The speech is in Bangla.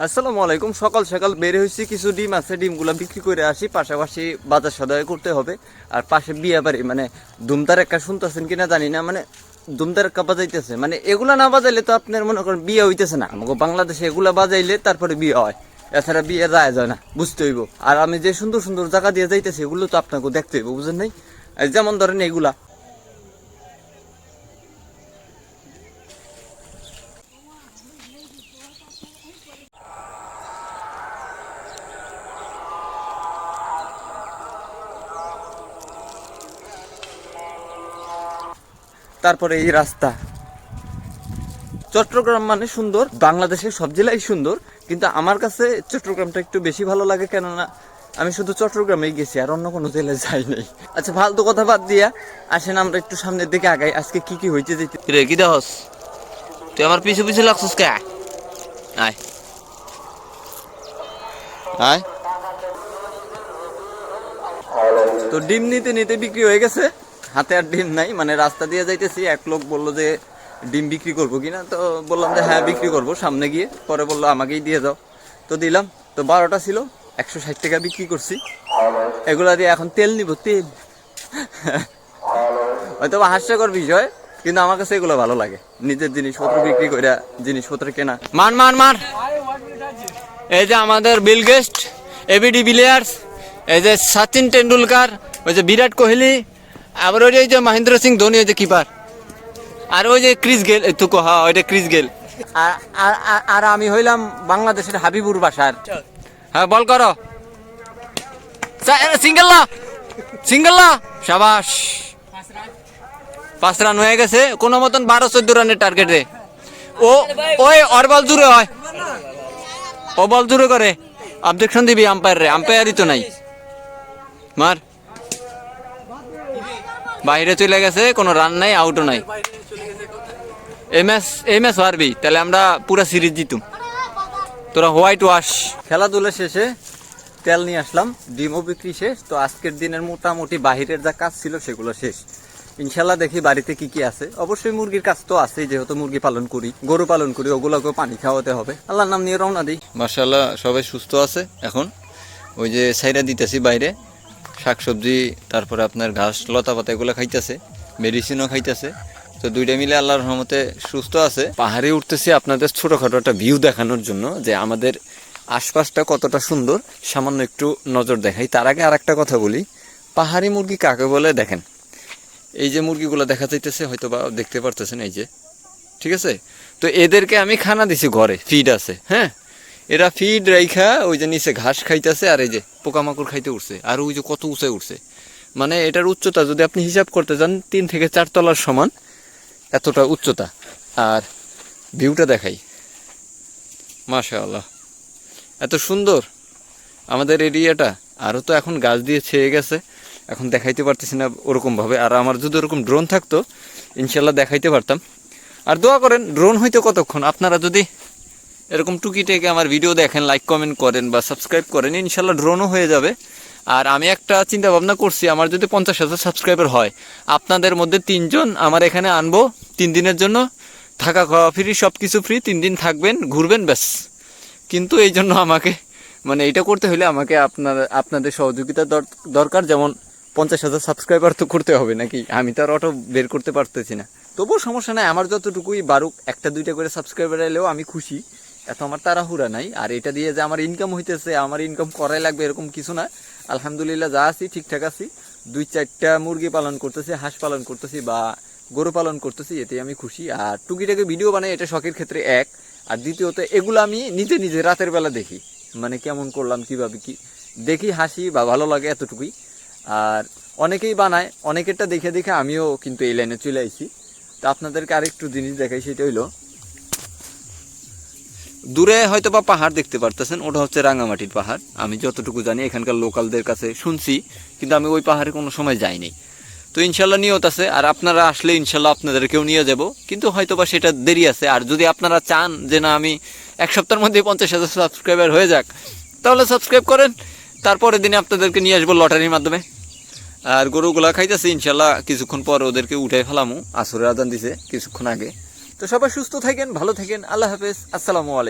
আসসালামু আলাইকুম। সকাল সকাল বের হয়েছি, কিছু ডিম আছে, ডিমগুলো বিক্রি করে আসি, পাশাপাশি বাজার সদাই করতে হবে। আর পাশে বিয়ে বাড়ি, মানে দুমদার একটা শুনতেছেন কিনা জানি না, মানে দুমদার একটা বাজাইতেছে, মানে এগুলা না বাজাইলে তো আপনার মনে করেন বিয়ে হইতেছে না। আমাকে বাংলাদেশে এগুলা বাজাইলে তারপরে বিয়ে হয়, এছাড়া বিয়ে যায় না, বুঝতে হইব। আর আমি যে সুন্দর সুন্দর জায়গা দিয়ে যাইতেছি এগুলো তো আপনাকে দেখতে হইব, বুঝেন নাই? যেমন ধরেন এগুলা, তারপরে এই রাস্তা। চট্টগ্রাম মানে সুন্দর, বাংলাদেশের সব জেলাই সুন্দর, কিন্তু আমার কাছে চট্টগ্রামটা একটু বেশি ভালো লাগে, কেননা আমি শুধু চট্টগ্রামেই গেছি, আর অন্য কোনো জেলায় যাই নাই। আচ্ছা, ফালতু কথা বাদ দিয়া আসেন আমরা একটু সামনের দিকে আগাই। আজকে কি কি হইতে যেতে রে, কি দেহস তুই আমার পিছু পিছু লাগছিস কে? আয় আয়। তো ডিম নিতে নিতে বিক্রি হয়ে গেছে, হাতে আর ডিম নাই। মানে রাস্তা দিয়ে যাইতেছি, এক লোক বললো যে ডিম বিক্রি করবো কিনা, তো বললাম যে হ্যাঁ বিক্রি করবো সামনে গিয়ে। পরে বললো আমাকেই দিয়ে যাও, তো দিলাম। তো 12টা ছিল, 160 টাকা বিক্রি করছি। এগুলা দিয়ে এখন তেল নিব, তেল। হয়তো হাস্যকর বিষয়, কিন্তু আমার কাছে এগুলো ভালো লাগে। নিজের জিনিসপত্র বিক্রি করে জিনিসপত্র কেনা। মান মান মান। এই যে আমাদের বিল গেস্ট, এবিডি বিলিয়ার্স, এই যে সচিন টেন্ডুলকার, ওই যে বিরাট কোহলি, আবার ওই যে মহেন্দ্র সিং ধোনি, ওই যে কিপার, আর ওই যে ক্রিস গেল, তুকো, হ্যাঁ ওইটা ক্রিস গেল। আর আমি হইলাম বাংলাদেশের হাবিবুর বাসার। হ্যাঁ বল করো, সিঙ্গেল না, সিঙ্গেল না, সাবাস। 5 রান হয়ে গেছে কোনো মতন, 12-14 রানের টার্গেটে। ও ওই ওর বল দূরে হয়, ও বল দূরে করে, অবজেকশন দিবি আম্পায়ার রে, আম্পায়ারই তো নাই। মার, বাইরে চলে গেছে, কোনো রান নাই, আউটও নাই। এই ম্যাচ হারবি, তাহলে আমরা পুরো সিরিজ জিতুম। তোরা হোয়াইট ওয়াশ। খেলাধুলা শেষে তেল নিয়ে আসলাম, ডিমও বিক্রি শেষ। তো আজকের দিনের মোটামুটি বাহিরের যা কাজ ছিল সেগুলো শেষ। ইনশাল্লাহ দেখি বাড়িতে কি কি আছে। অবশ্যই মুরগির কাজ তো আছেই, যেহেতু মুরগি পালন করি, গরু পালন করি, ওগুলোকেও পানি খাওয়াতে হবে। আল্লাহর নাম নিয়ে রওনা দিই। মাশাআল্লাহ সবাই সুস্থ আছে এখন। ওই যে সাইরা দিতেছি বাইরে, শাকসবজি, তারপরে আপনার ঘাস লতা পাতা এগুলো খাইতেছে, মেডিসিনও খাইতেছে। তো দুইটা মিলে আল্লাহর রহমতে সুস্থ আছে। পাহাড়ে উঠতেছি আপনাদের ছোটোখাটো একটা ভিউ দেখানোর জন্য, যে আমাদের আশপাশটা কতটা সুন্দর, সামান্য একটু নজর দেখাই। তার আগে আর একটা কথা বলি, পাহাড়ি মুরগি কাকে বলে দেখেন। এই যে মুরগিগুলো দেখা যাইতেছে, হয়তো বা দেখতে পারতেছেন, এই যে, ঠিক আছে। তো এদেরকে আমি খানা দিছি, ঘরে ফিড আছে, হ্যাঁ। এরা ফিড রাইখা ওই যে নিচে ঘাস খাইতেছে, আর এই যে পোকামাকড় খাইতে উঠছে, আর ওই যে কত উঁচে উঠছে। মানে এটার উচ্চতা যদি আপনি হিসাব করতে যান, 3 থেকে 4 তলার সমান, এতটা উচ্চতা। আর ভিউটা দেখাই, মাশাআল্লাহ এত সুন্দর আমাদের এরিয়াটা। আরও তো এখন গাছ দিয়ে ছেয়ে গেছে, এখন দেখাইতে পারতেছি না ওরকমভাবে। আর আমার যদি ওরকম ড্রোন থাকতো ইনশাল্লাহ দেখাইতে পারতাম। আর দোয়া করেন, ড্রোন হইতে কতক্ষণ, আপনারা যদি এরকম টুকিটেকে আমার ভিডিও দেখেন, লাইক কমেন্ট করেন বা সাবস্ক্রাইব করেন, ইনশাল্লাহ ড্রোনও হয়ে যাবে। আর আমি একটা চিন্তা ভাবনা করছি, আমার যদি 50,000 সাবস্ক্রাইবার হয়, আপনাদের মধ্যে 3 জন আমার এখানে আনবো 3 দিনের জন্য, থাকা খাওয়া ফ্রি, সব কিছু ফ্রি। 3 দিন থাকবেন, ঘুরবেন, ব্যাস। কিন্তু এই জন্য আমাকে, মানে এটা করতে হলে আমাকে আপনাদের সহযোগিতা দরকার। যেমন 50,000 সাবস্ক্রাইবার তো করতে হবে নাকি, আমি তো আর অটো বের করতে পারতেছি না। তবুও সমস্যা নাই, আমার যতটুকুই বারুক, 1-2টা করে সাবস্ক্রাইবার এলেও আমি খুশি, এত আমার তাড়াহুড়া নাই। আর এটা দিয়ে যে আমার ইনকাম হইতেছে, আমার ইনকাম করাই লাগবে এরকম কিছু না। আলহামদুলিল্লাহ যা আছি ঠিকঠাক আছি। 2-4টা মুরগি পালন করতেছি, হাঁস পালন করতেছি বা গরু পালন করতেছি, এতে আমি খুশি। আর টুকিটাকে ভিডিও বানাই, এটা শখের ক্ষেত্রে এক। আর দ্বিতীয়ত, এগুলো আমি নিজে নিজে রাতের বেলা দেখি, মানে কেমন করলাম, কিভাবে কি দেখি, হাসি বা ভালো লাগে, এতটুকুই। আর অনেকেই বানায়, অনেকেরটা দেখে দেখে আমিও কিন্তু এই লাইনে চলে আইছি। তো আপনাদেরকে আরেকটু জিনিস দেখাই, সেটা হইলো, দূরে হয়তো বা পাহাড় দেখতে পারতেছেন, ওটা হচ্ছে রাঙামাটির পাহাড়। আমি যতটুকু জানি এখানকার লোকালদের কাছে শুনছি, কিন্তু আমি ওই পাহাড়ে কোনো সময় যাইনি। তো ইনশাল্লাহ নিয়ত আছে, আর আপনারা আসলে ইনশাল্লাহ আপনাদেরকেও নিয়ে যাব, কিন্তু হয়তো বা সেটা দেরি আছে। আর যদি আপনারা চান যে না আমি 1 সপ্তাহের মধ্যে 50,000 সাবস্ক্রাইবার হয়ে যাক, তাহলে সাবস্ক্রাইব করেন। তারপরের দিনে আপনাদেরকে নিয়ে আসবো লটারির মাধ্যমে। আর গরুগুলা খাইতেছে, ইনশাল্লাহ কিছুক্ষণ পর ওদেরকে উঠে ফেলামু, আসরের আজান দিছে কিছুক্ষণ আগে। তো সবাই সুস্থ থাকেন, ভালো থাকেন, আল্লাহ হাফেজ, আসসালামু আলাইকুম।